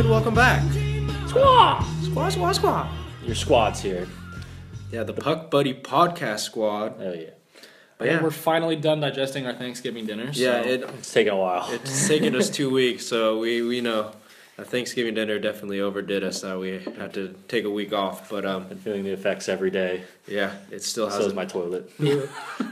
gentlemen, welcome back. Squaw! Squaw. Your squad's here. Yeah, the Puck Buddy Podcast Squad. Oh, yeah. But yeah, We're finally done digesting our Thanksgiving dinner. So. yeah, It's taken a while. it's taken us 2 weeks, so we know. Thanksgiving dinner definitely overdid us. We had to take a week off, but Been feeling the effects every day. yeah, it still So is hasn't. my toilet.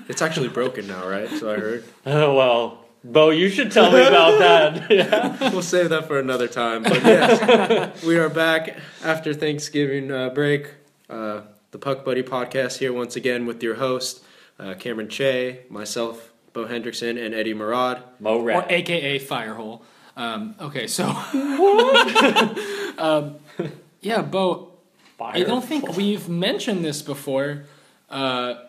It's actually broken now, right? So I heard. Oh, well. Bo, you should tell me about that. Yeah. We'll save that for another time. But yes, we are back after Thanksgiving break. The Puck Buddy Podcast here once again with your host, Cameron Che, myself, Bo Hendrickson, and Eddie Murad. Mo Or Rat. AKA Firehole. Okay, so. Yeah, Bo, I don't think we've mentioned this before, but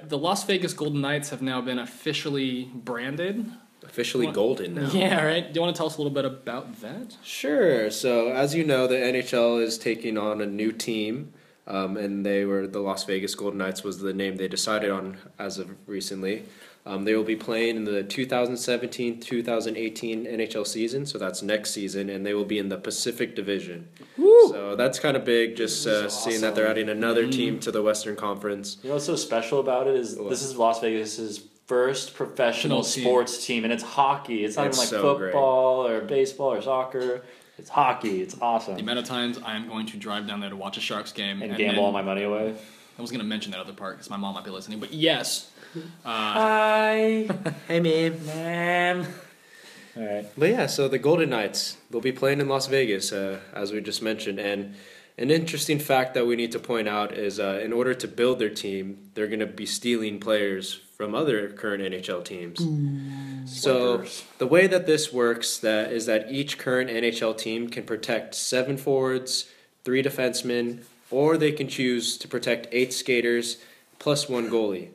the Las Vegas Golden Knights have now been officially branded. Officially golden now. Yeah, right. Do you want to tell us a little bit about that? Sure. So, as you know, the NHL is taking on a new team, and the Las Vegas Golden Knights was the name they decided on as of recently. They will be playing in the 2017-2018 NHL season, so that's next season, and they will be in the Pacific Division. Woo! So that's kind of big, just seeing that they're adding another team to the Western Conference. You know what's so special about it is this is Las Vegas's first professional sports team, and it's hockey. It's not even like so football or baseball or soccer. It's hockey. It's awesome. The amount of times I am going to drive down there to watch a Sharks game. And gamble all my money away. I was going to mention that other part because my mom might be listening, but yes. Hi. Hey, man. Ma'am. All right. But yeah, so the Golden Knights, they'll be playing in Las Vegas, as we just mentioned. And an interesting fact that we need to point out is in order to build their team, they're going to be stealing players from other current NHL teams. So the way that this works is that each current NHL team can protect 7 forwards, 3 defensemen, or they can choose to protect 8 skaters plus 1 goalie.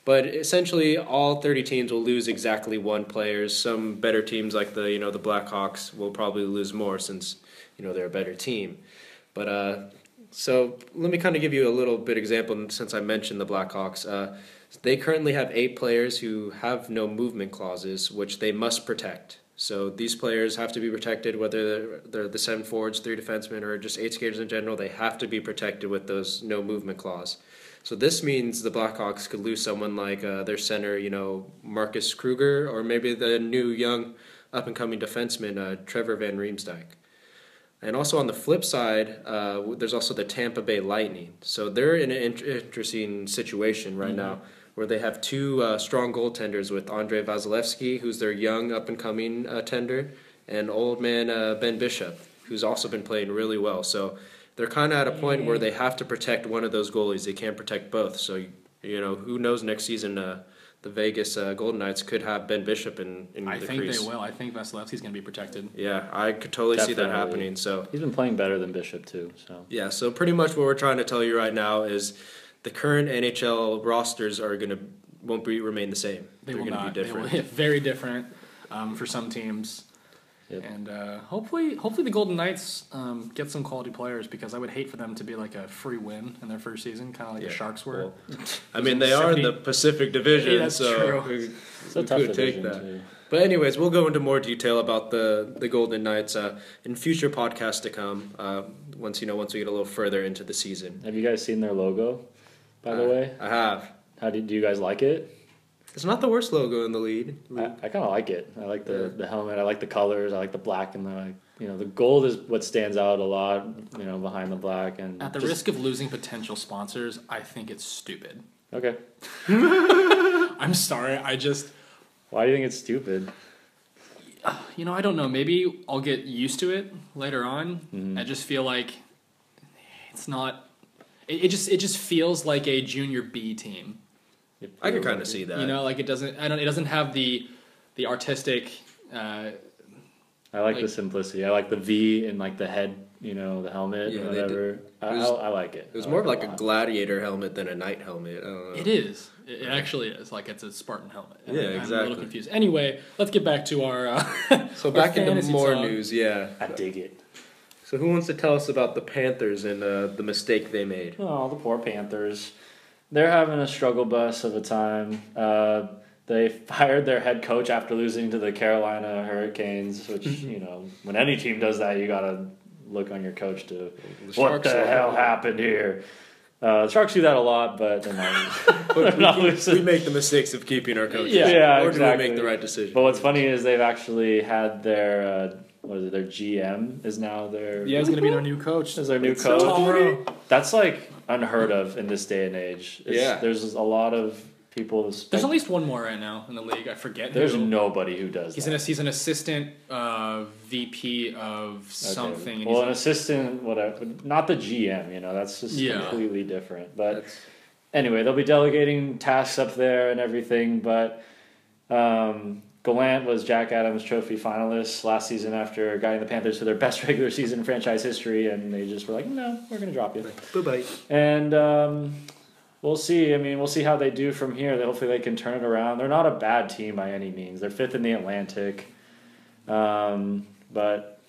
But essentially, all 30 teams will lose exactly 1 player. Some better teams like the Blackhawks will probably lose more since they're a better team. But so let me kind of give you a little bit example since I mentioned the Blackhawks. They currently have 8 players who have no movement clauses, which they must protect. So these players have to be protected, whether they're the 7 forwards, 3 defensemen, or just 8 skaters in general. They have to be protected with those no movement clause. So this means the Blackhawks could lose someone like their center, Marcus Kruger, or maybe the new young up-and-coming defenseman, Trevor Van Riemsdyk. And also on the flip side, there's also the Tampa Bay Lightning. So they're in an interesting situation right now where they have 2 strong goaltenders with Andrej Vasilevsky, who's their young up-and-coming tender, and old man Ben Bishop, who's also been playing really well. So they're kind of at a point where they have to protect one of those goalies. They can't protect both. So, who knows next season the Vegas Golden Knights could have Ben Bishop in the crease. I think they will. I think Vasilevsky's going to be protected. Yeah, I could totally see that happening. So He's been playing better than Bishop, too. So yeah, so pretty much what we're trying to tell you right now is the current NHL rosters won't remain the same. They're going to be different. They will, very different for some teams. Yep. And hopefully the Golden Knights get some quality players because I would hate for them to be like a free win in their first season, kind of like the Sharks were. Well, I mean, they are in the Pacific Division, Yeah, that's so true. it's a tough division, too. But anyways, we'll go into more detail about the Golden Knights in future podcasts to come. Once we get a little further into the season. Have you guys seen their logo, by the way? I have. Do you guys like it? It's not the worst logo in the league. I kind of like it. I like the helmet. I like the colors. I like the black and the gold is what stands out a lot. Behind the black and At the risk of losing potential sponsors, I think it's stupid. Okay. I'm sorry. Why do you think it's stupid? I don't know. Maybe I'll get used to it later on. Mm-hmm. I just feel like it's not. It just feels like a junior B team. I could kind of see that. Like it doesn't. It doesn't have the artistic. I like the simplicity. I like the V in like the head. The helmet. Yeah, whatever. I like it. It was more of like a gladiator helmet than a knight helmet. I don't know. It is. It actually is. Like it's a Spartan helmet. Yeah, I'm exactly. a little confused. Anyway, let's get back to our. So back into fantasy more talk. news. Yeah. I dig it. So who wants to tell us about the Panthers and the mistake they made? Oh, the poor Panthers. They're having a struggle bus of a time. They fired their head coach after losing to the Carolina Hurricanes, which, when any team does that, you got to look on your coach to, what the hell happened here? The Sharks do that a lot, but they're not we make the mistakes of keeping our coaches. Yeah, or exactly. do we make the right decision? But what's funny is they've actually had their, their GM is now their... Yeah, he's going to be their new coach. Is their new coach. That's like unheard of in this day and age. There's a lot of people. There's at least one more right now in the league. I forget. There's nobody who does. He's an assistant VP of something. Well, an assistant, whatever, not the GM. That's just completely different. But anyway, they'll be delegating tasks up there and everything. But Gallant was Jack Adams Trophy finalist last season after guiding the Panthers to their best regular season in franchise history, and they just were like, no, we're going to drop you. Bye-bye. And we'll see. I mean, we'll see how they do from here. Hopefully they can turn it around. They're not a bad team by any means. They're 5th in the Atlantic. But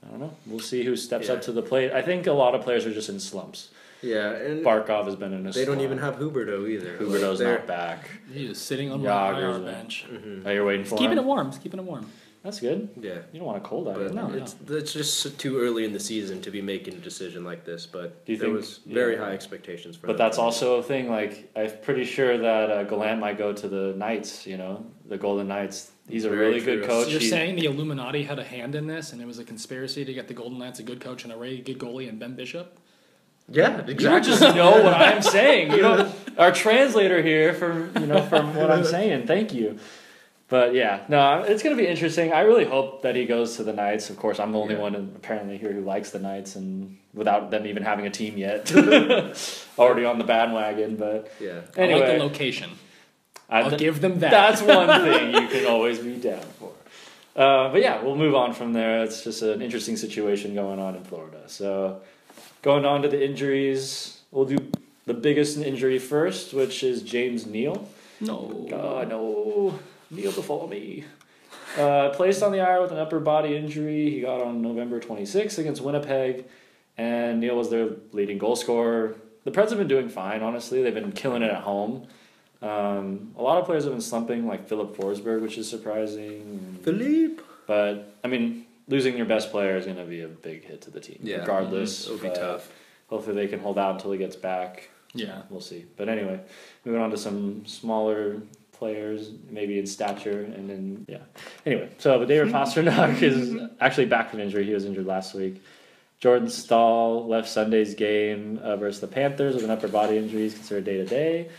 I don't know. We'll see who steps up to the plate. I think a lot of players are just in slumps. Yeah, and Barkov has been in a They don't even have Huberdeau either. Huberdeau's not back. He's just sitting on the IR bench. Oh, you're waiting for him? Keeping it warm. He's keeping it warm. That's good. Yeah. You don't want a cold eye. No. It's just too early in the season to be making a decision like this, but there was very high expectations for But that's also a thing, like, I'm pretty sure that Gallant might go to the Knights, the Golden Knights. He's a really good coach. So you're saying the Illuminati had a hand in this, and it was a conspiracy to get the Golden Knights a good coach and a really good goalie and Ben Bishop? Yeah, exactly. You just know what I'm saying. Our translator here from what I'm saying. Thank you. But yeah, no, it's going to be interesting. I really hope that he goes to the Knights. Of course, I'm the only one apparently here who likes the Knights, and without them even having a team yet, already on the bandwagon. But anyway, I like the location. I'll give them that. That's one thing you can always be down for. But yeah, we'll move on from there. It's just an interesting situation going on in Florida. So going on to the injuries, we'll do the biggest injury first, which is James Neal. No. Kneel before me. Placed on the IR with an upper body injury. He got on November 26th against Winnipeg, and Neal was their leading goal scorer. The Preds have been doing fine, honestly. They've been killing it at home. A lot of players have been slumping, like Philip Forsberg, which is surprising. Philippe! But, I mean, losing your best player is going to be a big hit to the team, regardless. It'll be tough. Hopefully they can hold out until he gets back. Yeah. We'll see. But anyway, moving on to some smaller players, maybe in stature, and then Anyway, so David Pastrnak is actually back from injury. He was injured last week. Jordan Staal left Sunday's game versus the Panthers with an upper body injury. He's considered day-to-day.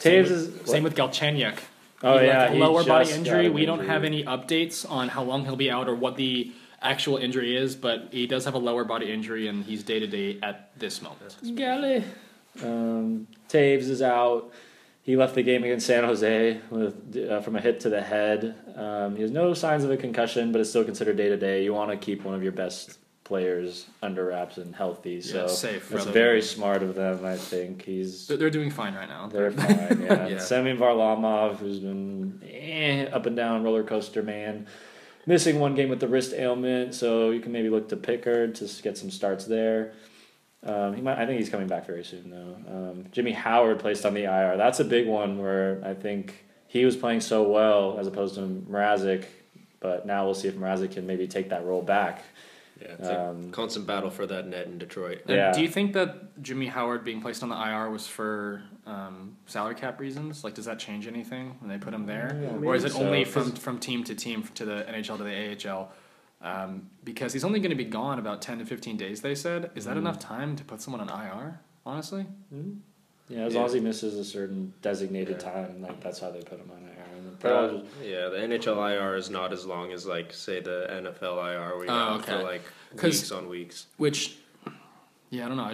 Taves is... Same with Galchenyuk. Oh, yeah. Lower body injury. We don't have any updates on how long he'll be out or what the actual injury is, but he does have a lower body injury, and he's day-to-day at this moment. Golly. Taves is out. He left the game against San Jose from a hit to the head. He has no signs of a concussion, but is still considered day-to-day. You want to keep one of your best players under wraps and healthy. So safe. It's very smart of them, I think. They're doing fine right now. They're fine, yeah. Semyon Varlamov, who's been up and down roller coaster man, missing one game with the wrist ailment, so you can maybe look to Pickard to get some starts there. I think he's coming back very soon, though. Jimmy Howard placed on the IR. That's a big one where I think he was playing so well as opposed to Mrazek, but now we'll see if Mrazek can maybe take that role back. Yeah, it's a constant battle for that net in Detroit. Do you think that Jimmy Howard being placed on the IR was for salary cap reasons? Like, does that change anything when they put him there? Or is it only from team to team, to the NHL to the AHL? Because he's only going to be gone about 10 to 15 days, they said. Is that enough time to put someone on IR, honestly? Yeah, as long as he misses a certain designated time, like that's how they put him on IR. The NHL IR is not as long as, like, say, the NFL IR, where you have for, like, weeks on weeks. Which, I don't know. I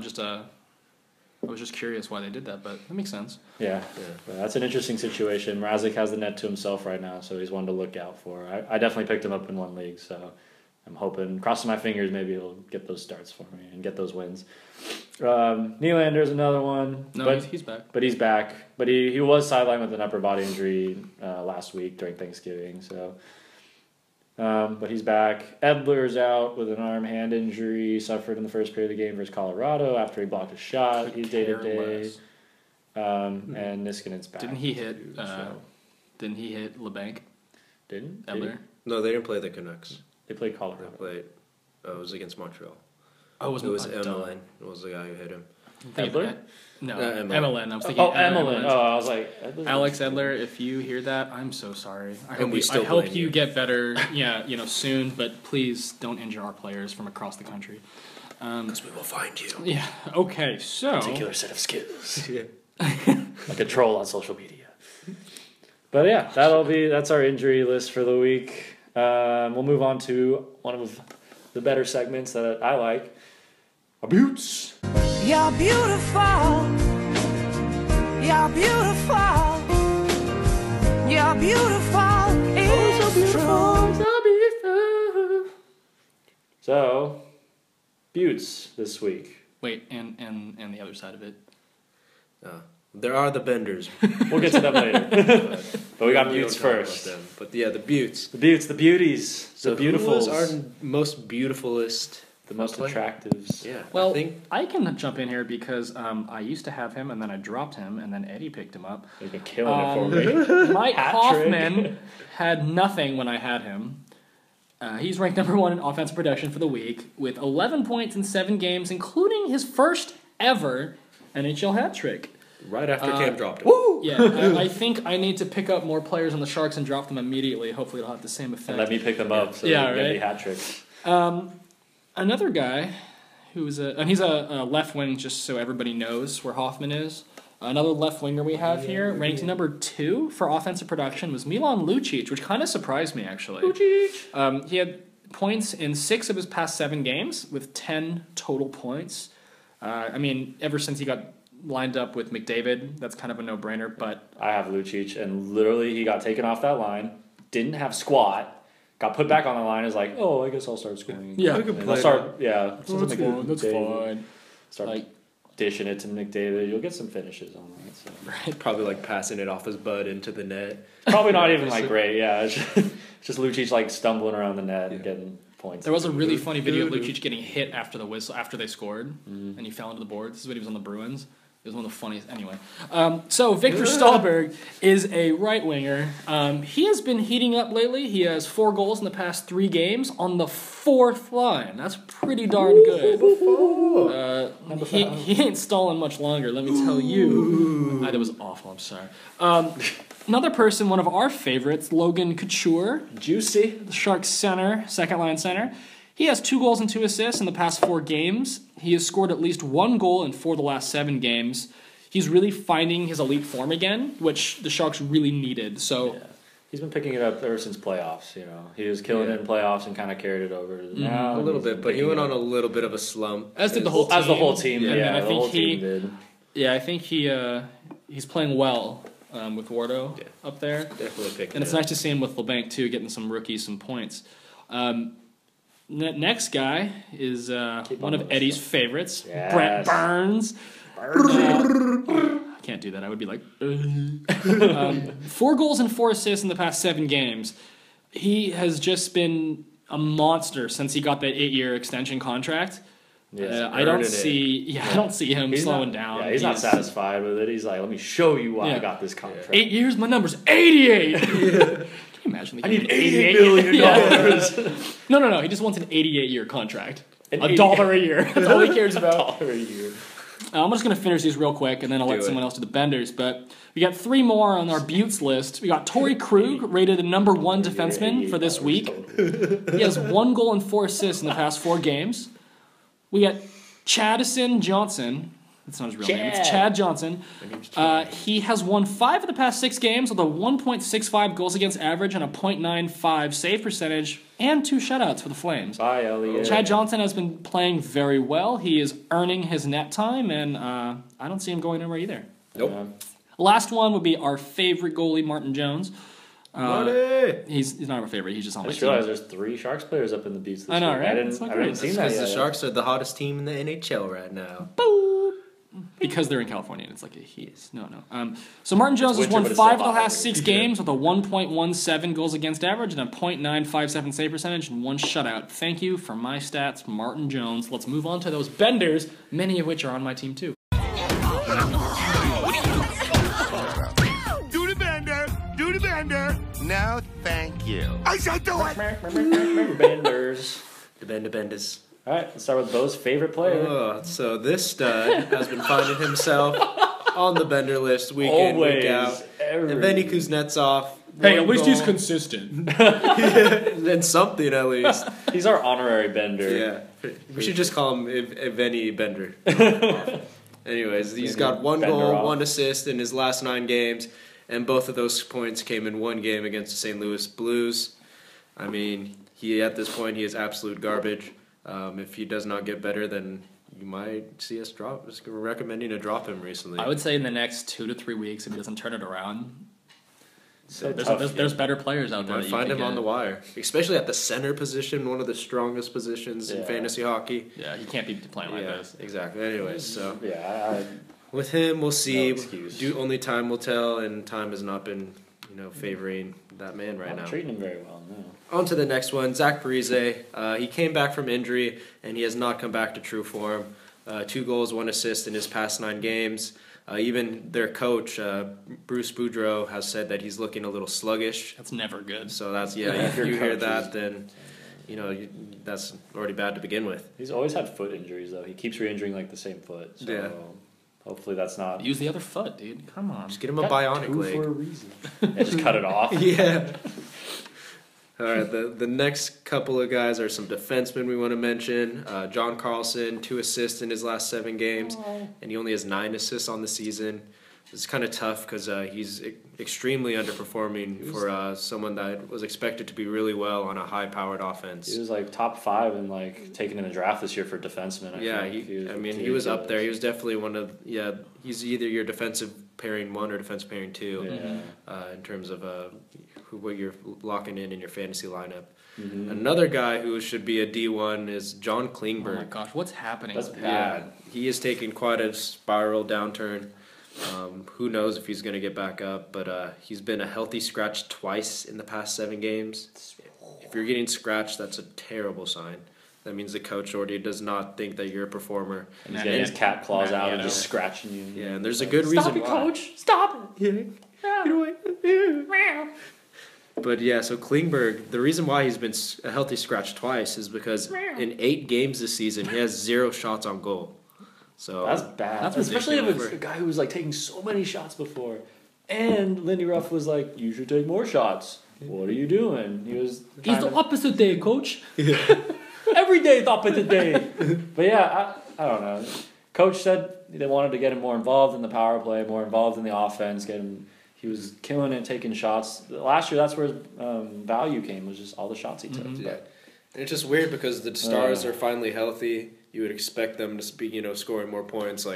was just curious why they did that, but that makes sense. Yeah. But that's an interesting situation. Mrazek has the net to himself right now, so he's one to look out for. I definitely picked him up in one league, so I'm hoping, crossing my fingers, maybe he'll get those starts for me and get those wins. Nylander's another one. He's back. But he's back. But he was sidelined with an upper body injury last week during Thanksgiving. So, but he's back. Edler's out with an arm-hand injury, suffered in the first period of the game versus Colorado after he blocked a shot. He's day-to-day. And Niskanen's back. Didn't he hit Didn't he hit LeBanc? Didn't Edler? No, they didn't play the Canucks. They played They Colorado. played. It was against Montreal. Oh, It was Emelin. It was the guy who hit him. Edler? No, Emelin. Emelin. I was thinking Emelin. Oh, I was like Edler's Alex Edler, if you hear that, I'm so sorry. I And we hope, still I hope blame you you. get better, soon. But please don't injure our players from across the country. Because we will find you. Yeah. Okay. So. particular set of skills. Yeah. Like a troll on social media. But yeah, that's our injury list for the week. We'll move on to one of the better segments that I like. Beauts. You're beautiful. You're beautiful. You're beautiful. It's true. So, Beauts this week. Wait, and the other side of it. There are the Benders. We'll get to them later. But we got We don't Beauts talk about first. them. But yeah, the Beauts. The Beauts, the beauties, So the beautifuls, who was our most beautifulest? the most player? attractives. Yeah. Well, I think I can jump in here because I used to have him, and then I dropped him, and then Eddie picked him up. They've been killing it for me. Mike Hat Hoffman had nothing when I had him. He's ranked number 1 in offensive production for the week with 11 points in 7 games, including his first ever NHL hat trick. right after Cam dropped him. Woo! Yeah, I think I need to pick up more players on the Sharks and drop them immediately. Hopefully, it'll have the same effect. And let me pick them up so Yeah, they can get right. me hat tricks. Another guy who's he's a left wing, just so everybody knows where Hoffman is. Another left winger we have here, ranked number 2 for offensive production, was Milan Lucic, which kind of surprised me actually. Lucic. He had points in 6 of his past 7 games with 10 total points. Ever since he got lined up with McDavid, that's kind of a no-brainer. But I have Lucic, and literally he got taken off that line, didn't have squat, got put back on the line, is like, oh, I guess I'll start scoring. Yeah. I could And play I'll start, yeah. that's fine. That's fine. Start Like, dishing it to McDavid. You'll get some finishes on that. So. right. Probably like passing it off his butt into the net. Probably not even like great, yeah. It's just Lucic like stumbling around the net and getting points. There was a really funny video of Lucic getting hit after the whistle after they scored, and he fell into the board. This is when he was on the Bruins. It was one of the funniest. Anyway, so Victor Stahlberg is a right winger. He has been heating up lately. He has 4 goals in the past 3 games on the 4th line. That's pretty darn good. He ain't stalling much longer. Let me tell you. That was awful. I'm sorry. Another person, one of our favorites, Logan Couture. juicy. The Sharks center, second line center. He has 2 goals and 2 assists in the past 4 games. He has scored at least 1 goal in 4 of the last 7 games. He's really finding his elite form again, which the Sharks really needed. So Yeah. He's been picking it up ever since playoffs, He was killing it in playoffs and kind of carried it over. Now A little he's bit, been but he picking went it on up. a little bit of a slump. as did the whole team. As the whole team, And yeah, I the think whole team did. Yeah, I think he's playing well with Wardo up there. Definitely picked And it's nice to see him with LeBanc, too, getting some rookies some points. Next guy is one of Eddie's favorites, Yes. Brett Burns. I can't do that. I would be like, 4 goals and 4 assists in the past 7 games. He has just been a monster since he got that 8-year extension contract. Yes, I don't earning it. see. Yeah, I don't see him He's slowing not, down. Yeah, he's not satisfied with it. He's like, let me show you why I got this contract. 8 years, my number's 88. Can you imagine? I need $88 million. No. He just wants an 88-year contract. An $1 a year. That's all he cares about. $1 a year. I'm just going to finish these real quick, and then I'll let someone else do the benders. But we got 3 more on our Beauts list. We got Torrey Krug, rated the number 1 defenseman for this week. He has 1 goal and 4 assists in the past 4 games. We got Chadison Johnson. That's not his real name. It's Chad Johnson. He has won 5 of the past 6 games with a 1.65 goals against average and a .95 save percentage and 2 shutouts for the Flames. Bye, Elliot. Chad Johnson has been playing very well. He is earning his net time, and I don't see him going anywhere either. Nope. Last one would be our favorite goalie, Martin Jones. Marty! He's not our favorite. He's just on I my just team. realized there's 3 Sharks players up in the Beauts this I know, week. right? I It's not haven't great. seen that Because yet. the Sharks are the hottest team in the NHL right now. Because they're in California and it's like a heat. No. So Martin Jones has winter, won but it's 5 of still the hot. last 6 games with a 1.17 goals against average and a .957 save percentage and 1 shutout. Thank you for my stats, Martin Jones. Let's move on to those benders, many of which are on my team too. Do the bender. Do the bender. No, thank you. I said do it! Benders. The Benders. All right, let's start with Bo's favorite player. So this stud has been finding himself on the Bender list week in, week out. Evgeny Kuznetsov. Hey, at least he's consistent. Then something at least. He's our honorary Bender. Yeah. We should just call him Evgeny Bender. Anyways, he's got 1 goal, 1 assist in his last 9 games, and both of those points came in 1 game against the St. Louis Blues. I mean, at this point, he is absolute garbage. If he does not get better, then you might see us drop. We're recommending to drop him recently. I would say in the next 2 to 3 weeks, if he doesn't turn it around, So there's better players out there. You find him on the wire, especially at the center position, one of the strongest positions in fantasy hockky. Yeah, he can't be playing like this. Exactly. Anyways, so with him, we'll see. No Only time will tell, and time has not been, favoring that man right now. Treating him very well. No. On to the next one, Zach Parise. He came back from injury, and he has not come back to true form. 2 goals, 1 assist in his past 9 games. Even their coach, Bruce Boudreau, has said that he's looking a little sluggish. That's never good. So that's if you hear that, then that's already bad to begin with. He's always had foot injuries though. He keeps re-injuring like the same foot. So hopefully that's not. Use the other foot, dude. Come on. Just get him a bionic leg for a reason. Just cut it off. Yeah. All right, the next couple of guys are some defensemen we want to mention. John Carlson, 2 assists in his last 7 games, and he only has 9 assists on the season. It's kind of tough because he's extremely underperforming for someone that was expected to be really well on a high-powered offense. He was like top 5 and taken in the draft this year for defensemen. He was up there. He was definitely one of he's either your defensive pairing 1 or defensive pairing 2 in terms of what you're locking in your fantasy lineup. Mm-hmm. Another guy who should be a D1 is John Klingberg. Oh my gosh, what's happening? That's bad. He is taking quite a spiral downturn. Who knows if he's going to get back up, but he's been a healthy scratch twice in the past 7 games. If you're getting scratched, that's a terrible sign. That means the coach already does not think that you're a performer. And he's getting his cat claws out and just scratching you. Yeah, and there's a good reason why. Stop it, coach! Stop it! But so Klingberg, the reason why he's been a healthy scratch twice is because in 8 games this season, he has 0 shots on goal. So that's bad. Especially if it's a guy who was taking so many shots before. And Lindy Ruff was like, you should take more shots. What are you doing? He's the opposite day, coach. Every day is the opposite day. But I don't know. Coach said they wanted to get him more involved in the power play, more involved in the offense, get him. He was killing it, taking shots. Last year, that's where his value came, was just all the shots he took. Mm-hmm. Yeah. And it's just weird because the Stars are finally healthy. You would expect them to be, scoring more points,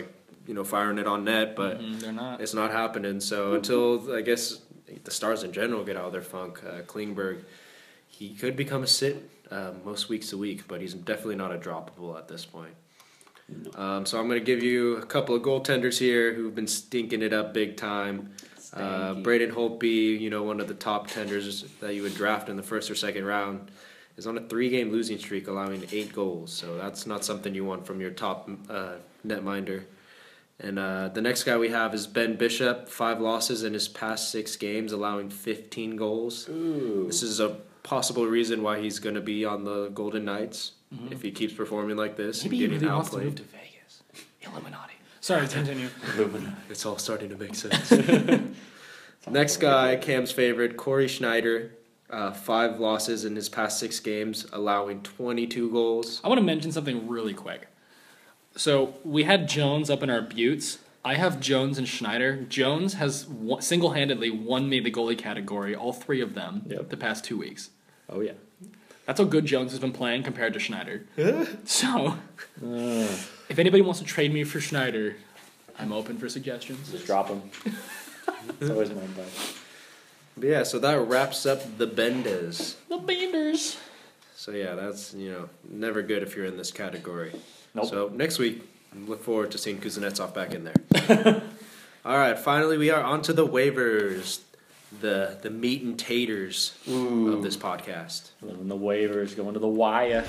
firing it on net, but they're not. It's not happening. So until, I guess, the Stars in general get out of their funk, Klingberg, he could become a sit most weeks a week, but he's definitely not a droppable at this point. No. So I'm going to give you a couple of goaltenders here who've been stinking it up big time. Braden Holtby, one of the top tenders that you would draft in the first or second round, is on a 3-game losing streak, allowing 8 goals. So that's not something you want from your top netminder. And the next guy we have is Ben Bishop, 5 losses in his past 6 games, allowing 15 goals. Ooh. This is a possible reason why he's going to be on the Golden Knights if he keeps performing like this. Maybe he really wants to move to Vegas. Illuminati. Sorry, continue. It's all starting to make sense. Next guy, Cam's favorite, Corey Schneider. 5 losses in his past 6 games, allowing 22 goals. I want to mention something really quick. So we had Jones up in our Beauts. I have Jones and Schneider. Jones has single-handedly won me the goalie category, all 3 of them, the past 2 weeks. Oh, yeah. That's how good Jones has been playing compared to Schneider. So, if anybody wants to trade me for Schneider, I'm open for suggestions. Just drop him. It's always my advice. But so that wraps up the Benders. The Benders. So that's, never good if you're in this category. Nope. So next week, look forward to seeing Kuznetsov back in there. All right, finally we are on to the waivers. The meat and taters of this podcast. Living the waivers, going to the wire.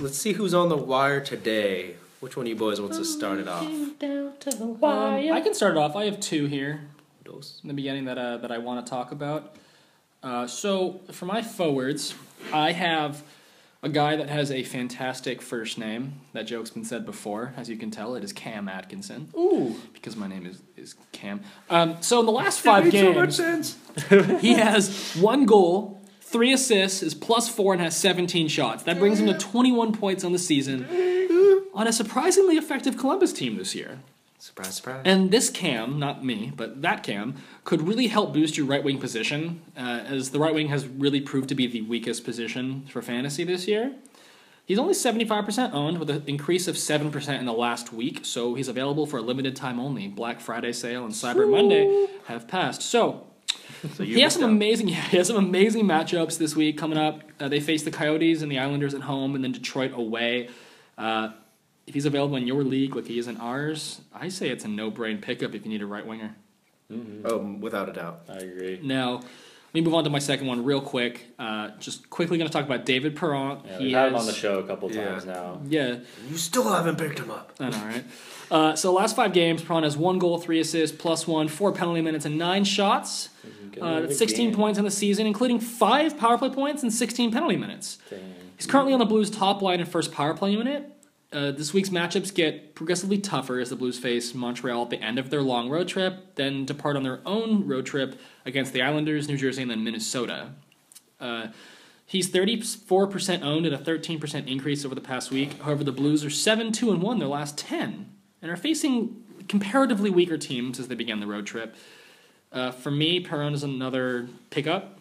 Let's see who's on the wire today. Which one of you boys wants to start it off? I can start it off. I have 2 here Dos. in the beginning that I want to talk about. So for my forwards, I have a guy that has a fantastic first name. That joke's been said before. As you can tell, it is Cam Atkinson. Ooh. Because my name is Cam. So in the last 5 games, so much sense. he has 1 goal, 3 assists, is +4, and has 17 shots. That brings him to 21 points on the season on a surprisingly effective Columbus team this year. Surprise, surprise. And this Cam, not me, but that Cam, could really help boost your right wing position, as the right wing has really proved to be the weakest position for fantasy this year. He's only 75% owned, with an increase of 7% in the last week, so he's available for a limited time only. Black Friday sale and Cyber Monday have passed. So he has some amazing matchups this week coming up. They face the Coyotes and the Islanders at home, and then Detroit away. If he's available in your league like he is in ours, I say it's a no-brain pickup if you need a right winger. Mm-hmm. Oh, without a doubt. I agree. Now, let me move on to my second one real quick. Just quickly going to talk about David Perron. Yeah, we've had him on the show a couple times now. Yeah. You still haven't picked him up. I know, right? So last 5 games, Perron has 1 goal, 3 assists, +1, 4 penalty minutes, and 9 shots. That's 16 points in the season, including 5 power play points and 16 penalty minutes. Dang. He's currently on the Blues' top line and first power play unit. This week's matchups get progressively tougher as the Blues face Montreal at the end of their long road trip, then depart on their own road trip against the Islanders, New Jersey, and then Minnesota. He's 34% owned at a 13% increase over the past week. However, the Blues are 7-2-1 their last 10 and are facing comparatively weaker teams as they begin the road trip. For me, Perron is another pickup,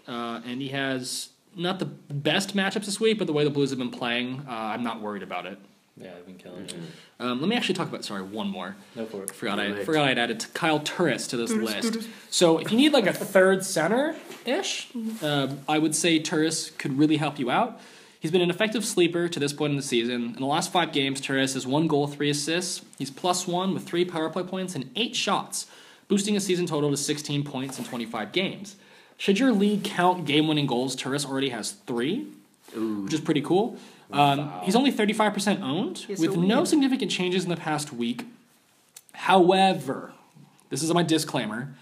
and he has not the best matchups this week, but the way the Blues have been playing, I'm not worried about it. Yeah, I've been killing it. Let me actually talk about, one more. No for it. Forgot I'd added Kyle Turris to this list. So if you need like a third center-ish, I would say Turris could really help you out. He's been an effective sleeper to this point in the season. In the last 5 games, Turris has 1 goal, 3 assists. He's +1 with 3 power play points and 8 shots, boosting his season total to 16 points in 25 games. Should your league count game-winning goals, Turris already has 3, which is pretty cool. He's only 35% owned, with no significant changes in the past week. However, this is my disclaimer,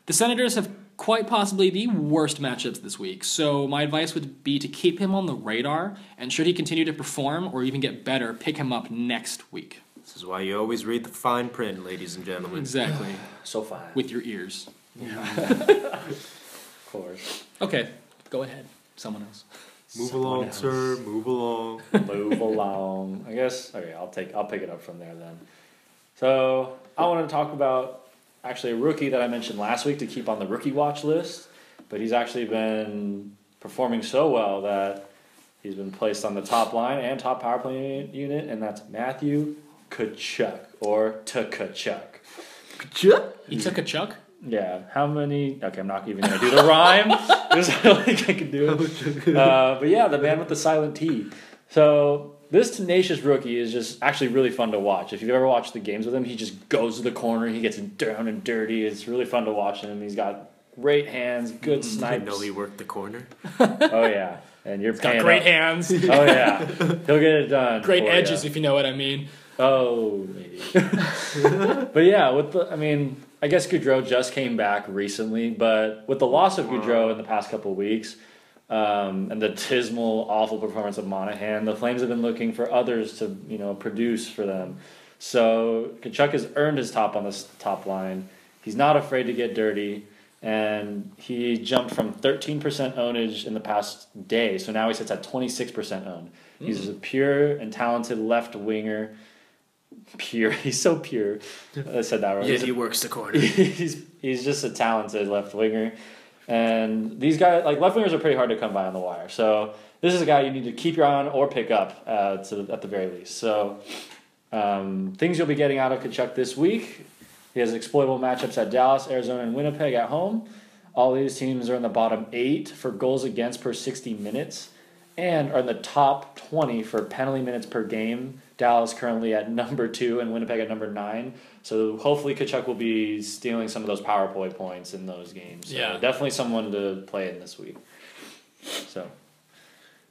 the Senators have quite possibly the worst matchups this week, so my advice would be to keep him on the radar, and should he continue to perform or even get better, pick him up next week. This is why you always read the fine print, ladies and gentlemen. Exactly. So fine. With your ears. Of course. Okay, go ahead. Someone else. Move along, sir. Move along. Move along. I guess. Okay, I'll pick it up from there then. So I want to talk about actually a rookie that I mentioned last week to keep on the rookie watch list, but he's actually been performing so well that he's been placed on the top line and top power play unit, and that's Matthew Tkachuk or Tkachuk. He took a chuck? Yeah, how many? Okay, I'm not even going to do the rhyme because I don't think I can do it. But yeah, the man with the silent T. So this tenacious rookie is just actually really fun to watch. If you've ever watched the games with him, he just goes to the corner, he gets down and dirty. It's really fun to watch him. He's got great hands, good snipes. I didn't know he worked the corner. Oh yeah, and you're paying Got great up. hands. Oh yeah, he'll get it done. Great for edges, ya. if you know what I mean. Oh, maybe. But yeah, I guess Gaudreau just came back recently, but with the loss of Gaudreau in the past couple of weeks, and the dismal, awful performance of Monahan, the Flames have been looking for others to, produce for them. So Tkachuk has earned his top on this top line. He's not afraid to get dirty, and he jumped from 13% ownage in the past day, so now he sits at 26% owned. He's a pure and talented left winger. Pure. He's so pure. I said that right. Yeah, he works the corner. He's just a talented left winger. And these guys, like left wingers are pretty hard to come by on the wire. So this is a guy you need to keep your eye on or pick up at the very least. So things you'll be getting out of Tkachuk this week. He has exploitable matchups at Dallas, Arizona, and Winnipeg at home. All these teams are in the bottom 8 for goals against per 60 minutes and are in the top 20 for penalty minutes per game. Dallas currently at number 2 and Winnipeg at number 9. So hopefully Tkachuk will be stealing some of those power play points in those games. So yeah. Definitely someone to play in this week. So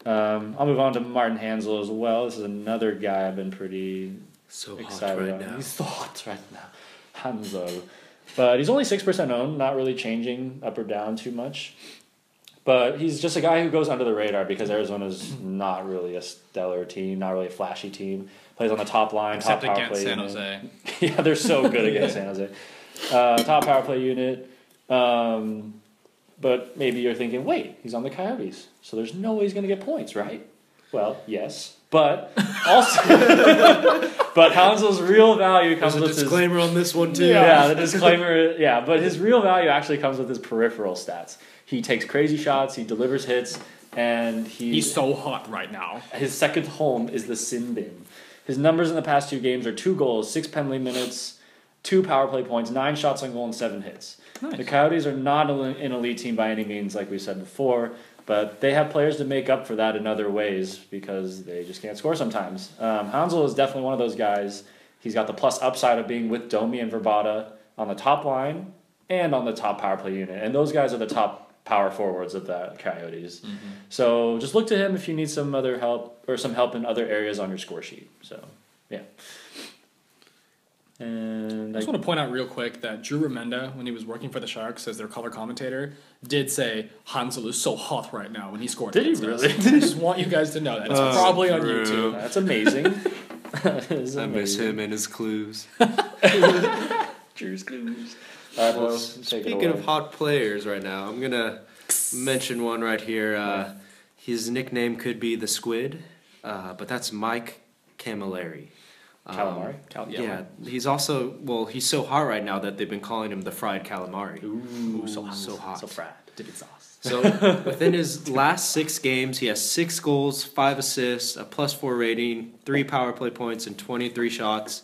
I'll move on to Martin Hansel as well. This is another guy I've been pretty So excited hot right on. now. He's so hot right now. Hansel. But he's only 6% owned, not really changing up or down too much. But he's just a guy who goes under the radar because Arizona's not really a stellar team, not really a flashy team. Plays on the top line, Except top power against play San unit. Jose. Yeah, they're so good against San Jose. Top power play unit. But maybe you're thinking, wait, he's on the Coyotes, so there's no way he's going to get points, right? Well, yes. But also, but Hansel's real value comes There's a with his disclaimer on this one too. yeah, the disclaimer. Yeah, but his real value actually comes with his peripheral stats. He takes crazy shots, he delivers hits, and He's so hot right now. his second home is the sin bin. His numbers in the past 2 games are 2 goals, 6 penalty minutes, 2 power play points, 9 shots on goal, and 7 hits. Nice. The Coyotes are not an elite team by any means, like we said before, but they have players to make up for that in other ways because they just can't score sometimes. Hansel is definitely one of those guys. He's got the plus upside of being with Domi and Verbata on the top line and on the top power play unit, and those guys are the top power forwards of the Coyotes. Mm-hmm. So just look to him if you need some other help or some help in other areas on your score sheet. So, yeah. And I just want to point out real quick that Drew Remenda, when he was working for the Sharks as their color commentator, did say Hansel is so hot right now when he scored. Did he against us. really? I just want you guys to know that. It's probably on Drew. YouTube. That's amazing. That is I miss amazing. him and his clues. Drew's clues. All right, Well, well, take it speaking away. of hot players right now, I'm gonna mention one right here. His nickname could be the Squid, but that's Mike Camilleri. Calamari. Yeah, he's also he's so hot right now that they've been calling him the fried calamari. Ooh, so hot. So hot. So fried. Dipping sauce. So within his last 6 games, he has 6 goals, 5 assists, a +4 rating, 3 power play points, and 23 shots.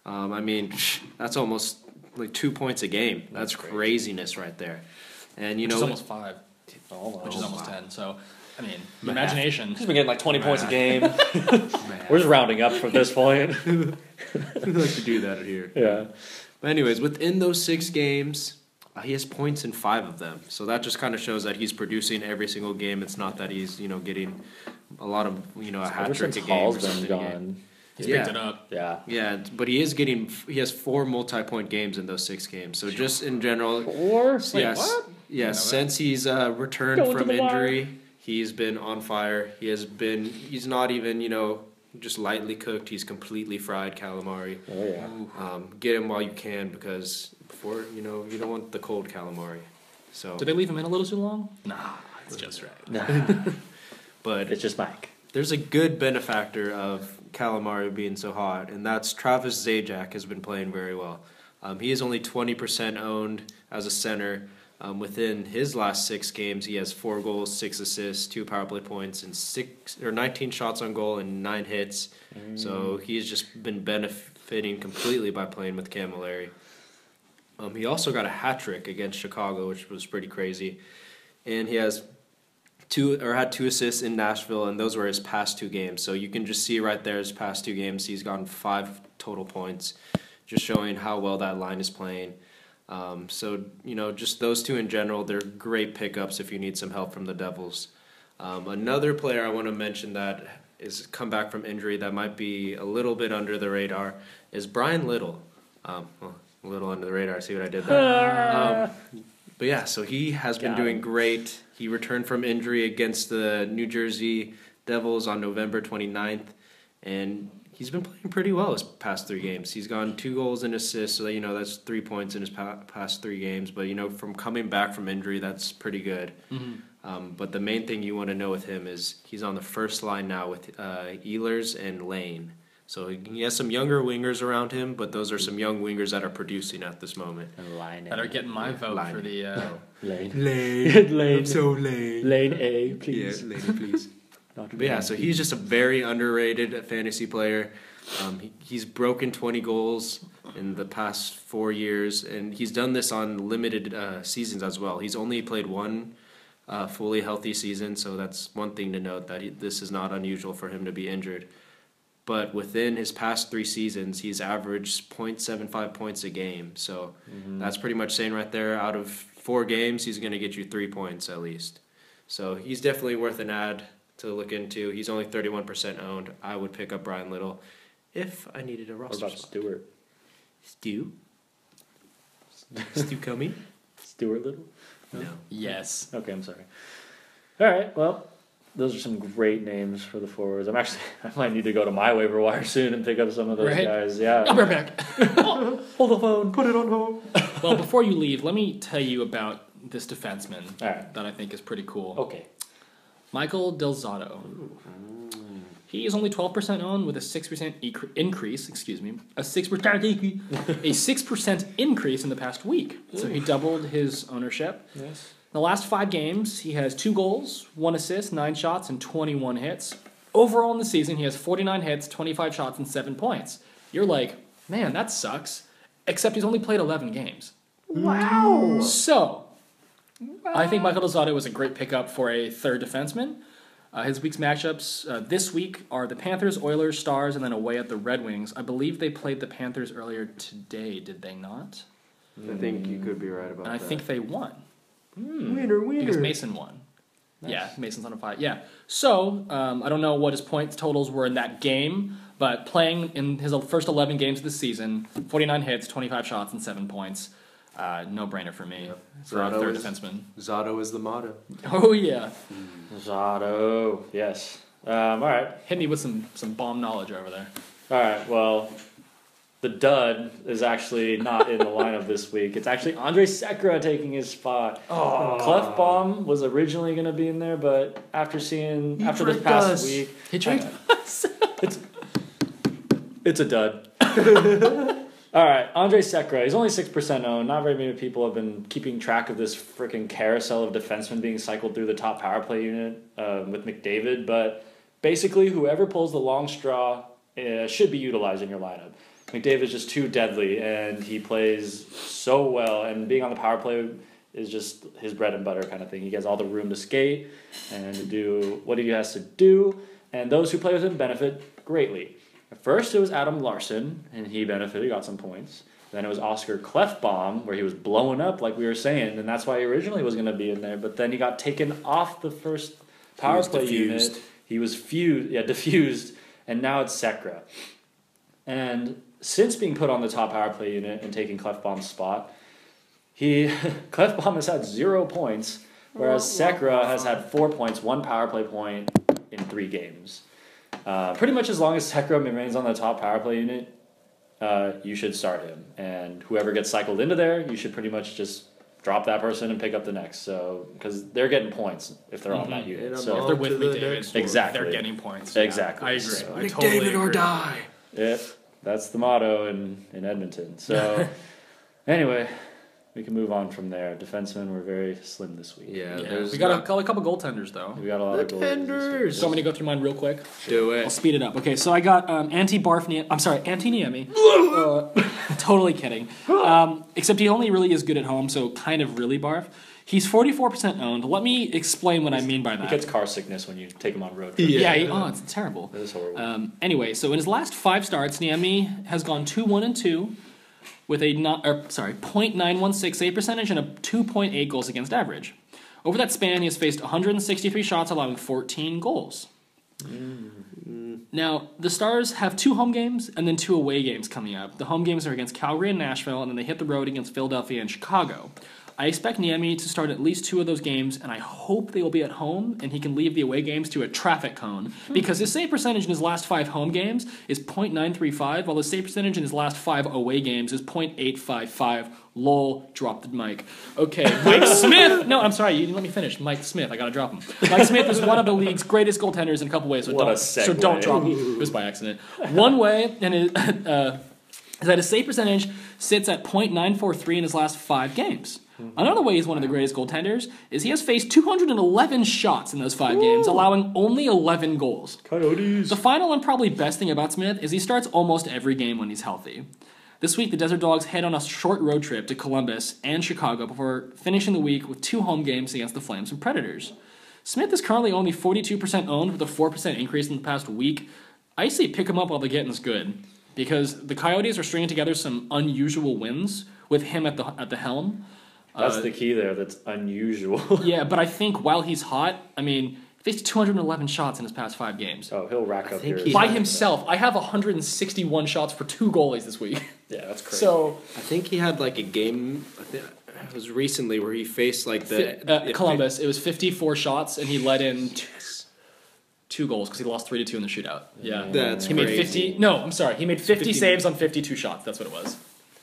I mean, that's almost like 2 points a game. That's craziness right there. And you Which know, is almost 5, Almost. which is almost 10. So, I mean, Math. imagination. He's been getting like 20 points a game. man, We're just rounding up from this point. we like to do that here. Yeah. But anyways, within those 6 games, he has points in 5 of them. So that just kind of shows that he's producing every single game. It's not that he's getting a lot of a hat Ever trick since a game or Hall's something. been a game. gone. He's Yeah. picked it up. Yeah. Yeah, but he has 4 multi-point games in those 6 games. So just in general, Or yes, what? yes. Since he's returned Going to from the injury, he's been on fire. He's not even just lightly cooked. He's completely fried calamari. Oh yeah. Get him while you can because before you don't want the cold calamari. So, Did they leave him in a little too long? Nah, it's just right. Nah, but it's just Mike. there's a good benefactor of calamari being so hot, and that's Travis Zajac has been playing very well. He is only 20% owned as a center. Within his last 6 games, he has 4 goals, 6 assists, 2 power play points, and 19 shots on goal and 9 hits. So he's just been benefiting completely by playing with Camilleri. He also got a hat trick against Chicago, which was pretty crazy, and he has had 2 assists in Nashville, and those were his past 2 games. So you can just see right there his past 2 games, he's gotten 5 total points, just showing how well that line is playing. So just those 2 in general, they're great pickups if you need some help from the Devils. Another player I want to mention that is come back from injury that might be a little bit under the radar is Brian Little. A little under the radar. See what I did there? But yeah, so he has been doing great. He returned from injury against the New Jersey Devils on November 29th, and he's been playing pretty well his past 3 games. He's gone 2 goals and assists, so that's 3 points in his past 3 games. But from coming back from injury, that's pretty good. Mm-hmm. But the main thing you want to know with him is he's on the first line now with Ehlers and Lane. So he has some younger wingers around him, but those are some young wingers that are producing at this moment. Line That are getting my vote for the. Lane. Lane. Lane. I'm so lame. Lane A, please. Yeah, Lane, please. Not But yeah, so he's just a very underrated fantasy player. He's broken 20 goals in the past 4 years, and he's done this on limited seasons as well. He's only played 1 fully healthy season, so that's one thing to note, that this is not unusual for him to be injured. But within his past 3 seasons, he's averaged 0.75 points a game. So that's pretty much saying right there, out of 4 games, he's going to get you 3 points at least. So he's definitely worth an ad to look into. He's only 31% owned. I would pick up Brian Little if I needed a roster What about spot. Stewart? Stu Comey? Stuart Little? No. Yes. Okay, I'm sorry. All right, well, those are some great names for the forwards. I might need to go to my waiver wire soon and pick up some of those Right. guys. Yeah. I'll be right back. Hold the phone. Put it on hold. Well, before you leave, let me tell you about this defenseman All right. that I think is pretty cool. Okay. Michael Del Zotto. He is only 12% owned with a 6% increase. Excuse me, a 6% increase in the past week. So he doubled his ownership. Yes. In the last 5 games, he has 2 goals, 1 assist, 9 shots, and 21 hits. Overall in the season, he has 49 hits, 25 shots, and 7 points. You're like, man, that sucks. Except he's only played 11 games. Wow. So, I think Michael Del Zotto was a great pickup for a third defenseman. His week's matchups this week are the Panthers, Oilers, Stars, and then away at the Red Wings. I believe they played the Panthers earlier today, did they not? I think you could be right about And I that. think they won. Wiener. Because Mason won. Nice. Yeah, Mason's on a 5. Yeah. So, I don't know what his points totals were in that game, but playing in his first 11 games of the season, 49 hits, 25 shots, and 7 points. No-brainer for me. Yep. For a third defenseman. Zotto is the motto. Oh, yeah. Zotto. Yes. All right. Hit me with some bomb knowledge over there. All right. Well, the dud is actually not in the lineup this week. It's actually Andrej Sekera taking his spot. Oh. Clefbaum was originally going to be in there, but after this past week, He tricked us. it's a dud. All right, Andrej Sekera. He's only 6% owned. Not very many people have been keeping track of this freaking carousel of defensemen being cycled through the top power play unit with McDavid. But basically, whoever pulls the long straw should be utilized in your lineup. McDavid's just too deadly, and he plays so well. And being on the power play is just his bread and butter kind of thing. He has all the room to skate and to do what he has to do. And those who play with him benefit greatly. At first, it was Adam Larson, and he benefited, got some points. Then it was Oscar Clefbaum, where he was blowing up, like we were saying, and that's why he originally was going to be in there. But then he got taken off the first power play unit. He was diffused, and now it's Sekera. And since being put on the top power play unit and taking Clefbaum's spot, Clefbaum has had 0 points, whereas Sekera has had 4 points, 1 power play point in 3 games. Pretty much as long as Sekera remains on the top power play unit, you should start him. And whoever gets cycled into there, you should pretty much just drop that person and pick up the next. So, because they're getting points if they're on that unit. So If they're with McDavid, exactly. they're getting points. Exactly. I agree. So, I totally agree. die. that's the motto in Edmonton. So, anyway, we can move on from there. Defensemen were very slim this week. Yeah, We got a couple goaltenders, though. We got a lot of goals. Defenders. So I'm going to go through mine real quick. Do it. I'll speed it up. Okay, so I got Antti Niemi. Totally kidding. Except he only really is good at home, so kind of really barf. He's 44% owned. Let me explain what I mean by that. He gets car sickness when you take him on road trips. Yeah, it's terrible. That is horrible. Anyway, so in his last 5 starts, Niemi has gone 2-1-2 with a 0.916 save percentage and a 2.8 goals against average. Over that span, he has faced 163 shots, allowing 14 goals. Now, the Stars have 2 home games and then 2 away games coming up. The home games are against Calgary and Nashville, and then they hit the road against Philadelphia and Chicago. I expect Niemi to start at least 2 of those games, and I hope they will be at home, and he can leave the away games to a traffic cone, because his save percentage in his last 5 home games is .935, while his save percentage in his last 5 away games is .855. Lol, drop the mic. Okay, Mike Smith! No, I'm sorry, you didn't let me finish. Mike Smith, I gotta drop him. Mike Smith is one of the league's greatest goaltenders in a couple ways, so don't drop him. It was by accident. One way, and is that his save percentage sits at .943 in his last 5 games. Another way he's one of the greatest goaltenders is he has faced 211 shots in those 5 games, allowing only 11 goals. Coyotes. The final and probably best thing about Smith is he starts almost every game when he's healthy. This week, the Desert Dogs head on a short road trip to Columbus and Chicago before finishing the week with 2 home games against the Flames and Predators. Smith is currently only 42% owned with a 4% increase in the past week. I say pick him up while the getting's good, because the Coyotes are stringing together some unusual wins with him at the helm. That's the key there. That's unusual. Yeah, but I think while he's hot, I mean, faced 211 shots in his past 5 games. Oh, he'll rack up think yours. he- By himself, I have 161 shots for 2 goalies this week. Yeah, that's crazy. So I think he had like a game. I think it was recently where he faced like the Columbus, it was 54 shots, and he let in 2 goals because he lost 3-2 in the shootout. Yeah, That's he made crazy. 50. No, I'm sorry, he made 50 50 saves on 52 shots. That's what it was.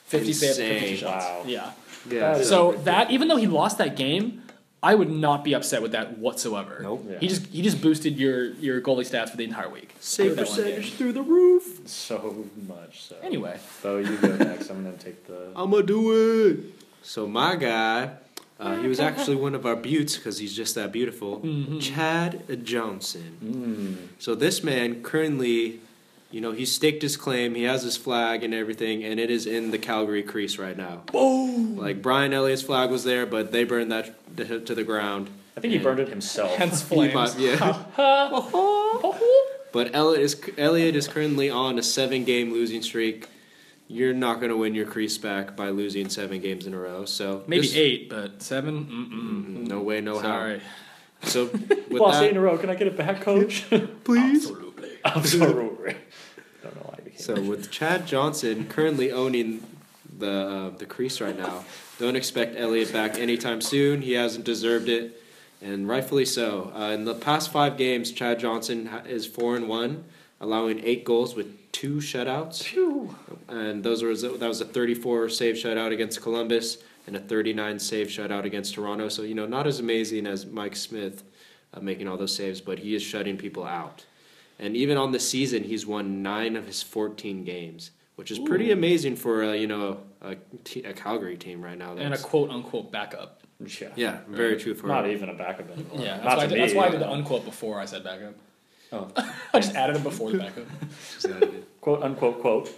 50 saves on 52 Insane. shots. Wow. Yeah. Yeah. So that, even though he lost that game, I would not be upset with that whatsoever. Nope. Yeah. He just boosted your goalie stats for the entire week. Save That one game. percentage through the roof. So much so. Anyway, Bo, you go next. I'm going to take the... I'ma do it. So my guy, he was actually one of our Beauts because he's just that beautiful. Chad Johnson. So this man currently, he staked his claim. He has his flag and everything, and it is in the Calgary crease right now. Boom! Like Brian Elliott's flag was there, but they burned that to the ground. I think he burned it himself. hence He flames. might- yeah. But Elliott is currently on a 7-game losing streak. You're not going to win your crease back by losing 7 games in a row. So Maybe this- 8, but 7? No way, no Sorry. how. So with Lost 8 in that, a row. Can I get it back, coach? please. Absolutely. Don't know why I became So with Chad Johnson currently owning the crease right now, don't expect Elliott back anytime soon. He hasn't deserved it, and rightfully so. In the past 5 games, Chad Johnson is 4-1, allowing 8 goals with 2 shutouts. Phew. And that was a 34 save shutout against Columbus and a 39 save shutout against Toronto. So not as amazing as Mike Smith making all those saves, but he is shutting people out. And even on the season, he's won 9 of his 14 games, which is pretty amazing for a Calgary team right now. And a quote-unquote backup. Yeah, very true for Not him. even a backup anymore. Yeah, Not to me, that's why I did the yeah. unquote before I said backup. Oh. I just added it before the backup. Quote, unquote, quote.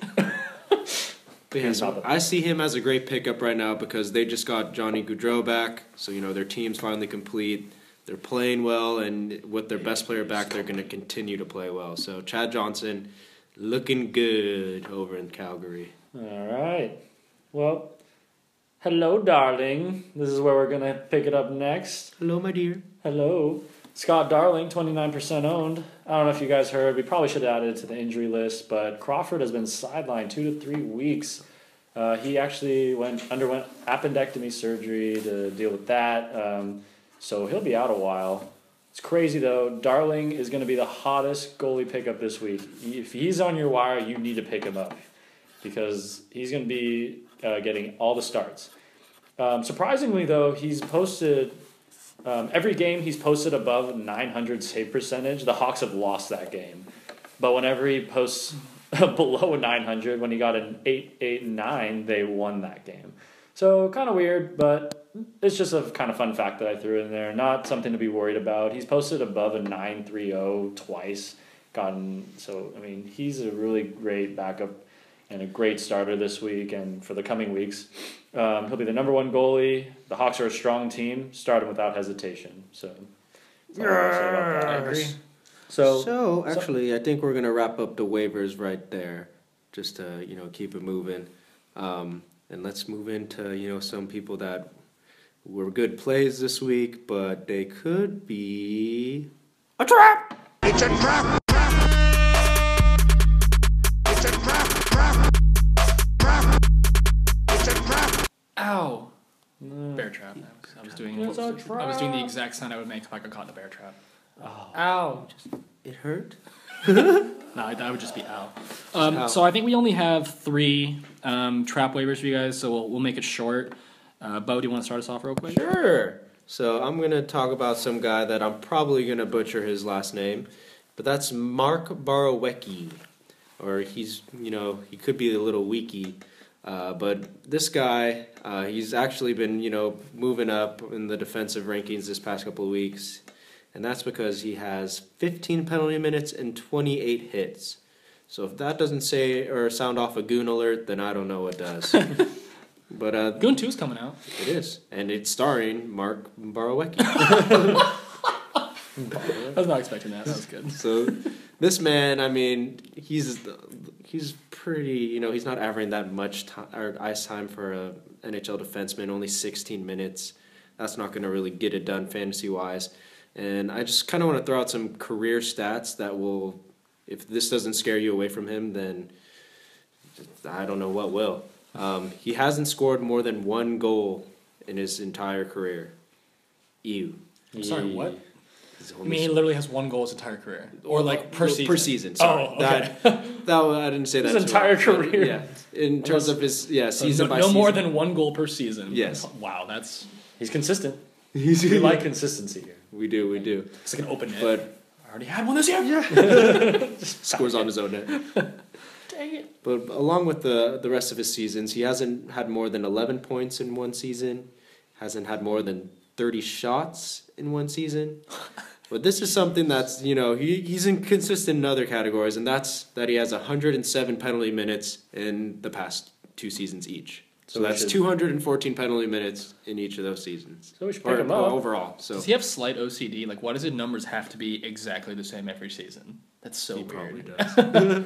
But yeah, so I see him as a great pickup right now because they just got Johnny Gaudreau back, so their team's finally complete. They're playing well, and with their best player back, they're going to continue to play well. So Chad Johnson, looking good over in Calgary. All right. Well, hello, darling. This is where we're going to pick it up next. Hello, my dear. Hello. Scott Darling, 29% owned. I don't know if you guys heard. We probably should have added it to the injury list, but Crawford has been sidelined 2 to 3 weeks. He actually underwent appendectomy surgery to deal with that, so he'll be out a while. It's crazy, though. Darling is going to be the hottest goalie pickup this week. If he's on your wire, you need to pick him up because he's going to be getting all the starts. Surprisingly, though, he's posted... every game he's posted above 900 save percentage. The Hawks have lost that game. But whenever he posts below a 900, when he got an 8, 8, and 9, they won that game. So kind of weird, but it's just a kind of fun fact that I threw in there. Not something to be worried about. He's posted above a 930 twice. He's a really great backup and a great starter this week and for the coming weeks. He'll be the number 1 goalie. The Hawks are a strong team. Start him without hesitation. So, that's all I gotta say about that. I agree. So actually, I think we're going to wrap up the waivers right there just to, keep it moving. And let's move into, some people that were good plays this week, but they could be a trap! It's a trap! It's a trap! It's a trap! Ow! Bear trap. I was doing the exact sound I would make if I got caught in a bear trap. Oh. Ow! It hurt? No, that would just be ow. So I think we only have 3 trap waivers for you guys, so we'll make it short. Bo, do you want to start us off real quick? Sure. So I'm going to talk about some guy that I'm probably going to butcher his last name, but that's Mark Borowecki. Or he's, he could be a little weaky. But this guy, he's actually been, moving up in the defensive rankings this past couple of weeks. And that's because he has 15 penalty minutes and 28 hits. So if that doesn't say or sound off a goon alert, then I don't know what does. But Goon 2 is coming out. it is, and it's starring Mark Borowecki. I was not expecting that. That was good. So this man, he's pretty. He's not averaging that much ice time for a NHL defenseman. Only 16 minutes. That's not going to really get it done fantasy wise. And I just kind of want to throw out some career stats that will, if this doesn't scare you away from him, then I don't know what will. He hasn't scored more than 1 goal in his entire career. Ew. I'm sorry, what? He's I only mean, he literally has 1 goal his entire career, or like per season. Per season, sorry. Oh, okay. That I didn't say that. His entire too well, but career. Yeah, in terms of his So season by no season. more than 1 goal per season. Yes. Wow, that's He's consistent. We like consistency here. We do. it's like an open net. But I already had one this year. Yeah. scores on his own net. Dang it. But along with the rest of his seasons, he hasn't had more than 11 points in one season. Hasn't had more than 30 shots in one season. But this is something that's, he's inconsistent in other categories, and that's that he has 107 penalty minutes in the past 2 seasons each. So that's 214 penalty minutes in each of those seasons. So we should pick him up. Overall. So Does he have slight OCD? Like, why does his numbers have to be exactly the same every season? That's so he weird. probably does.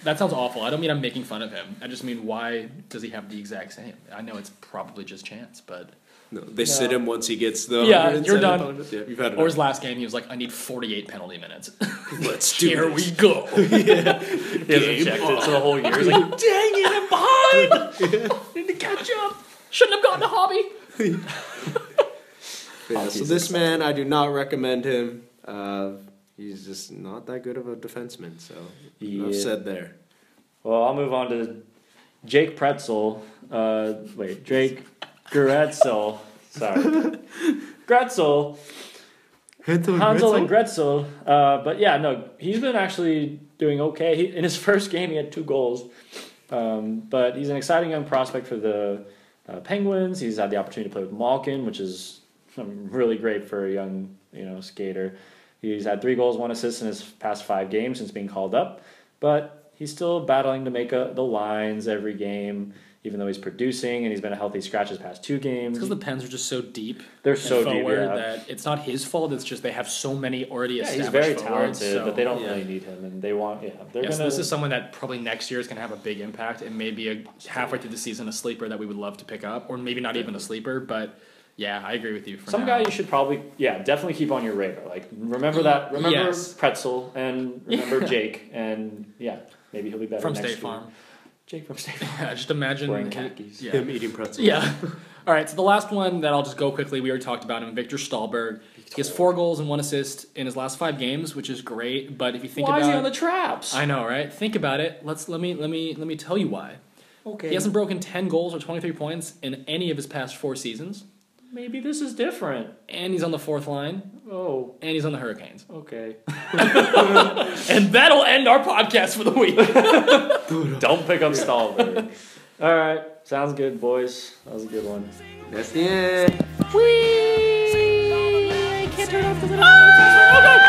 That sounds awful. I don't mean I'm making fun of him. I just mean, why does he have the exact same? I know it's probably just chance, but... No, they sit him once he gets the... Yeah, you're done. Yeah, you've had Or his last game, he was like, I need 48 penalty minutes. Let's do Here this. we go. He hasn't checked it for the whole year. He's like, Dang it, I'm behind. Need to catch up. Shouldn't have gotten a hobby. Yeah, so this man, I do not recommend him. He's just not that good of a defenseman, so enough said there. well, I'll move on to Jake Pretzel. Jake Gretzel. Sorry. Gretzel. Hansel and Gretzel. But yeah, no, he's been actually doing okay. In his first game, he had 2 goals. But he's an exciting young prospect for the Penguins. He's had the opportunity to play with Malkin, which is really great for a young, skater. He's had 3 goals, 1 assist in his past 5 games since being called up. But he's still battling to make the lines every game, even though he's producing, and he's been a healthy scratch his past 2 games. Because the Pens are just so deep. They're so deep, forward yeah. that it's not his fault. It's just they have so many already established He's very forwards, talented, so, but they don't really need him, and they want. Yeah, they're so gonna. this is someone that probably next year is going to have a big impact, and maybe halfway through the season a sleeper that we would love to pick up, or maybe not even a sleeper. But yeah, I agree with you. For Some now. guy you should probably definitely keep on your radar. Like remember Yes. Pretzel and remember Jake, and maybe he'll be better from next State year. Farm. Jake from State Farm. Yeah, just imagine Wearing khakis. Yeah. Him eating pretzels. Yeah. All right, so the last one that I'll just go quickly, we already talked about him, Victor Stahlberg. He has 4 goals and 1 assist in his last 5 games, which is great. But if you think Why about is he on the Traps? I know, right? Think about it. Let me tell you why. Okay. He hasn't broken 10 goals or 23 points in any of his past 4 seasons. Maybe this is different. And he's on the 4th line. Oh, And he's on the Hurricanes. okay. And that'll end our podcast for the week. Don't pick up Stahlberg. All right, sounds good, boys. That was a good one. That's the end. Whee! I can't turn off because I don't have a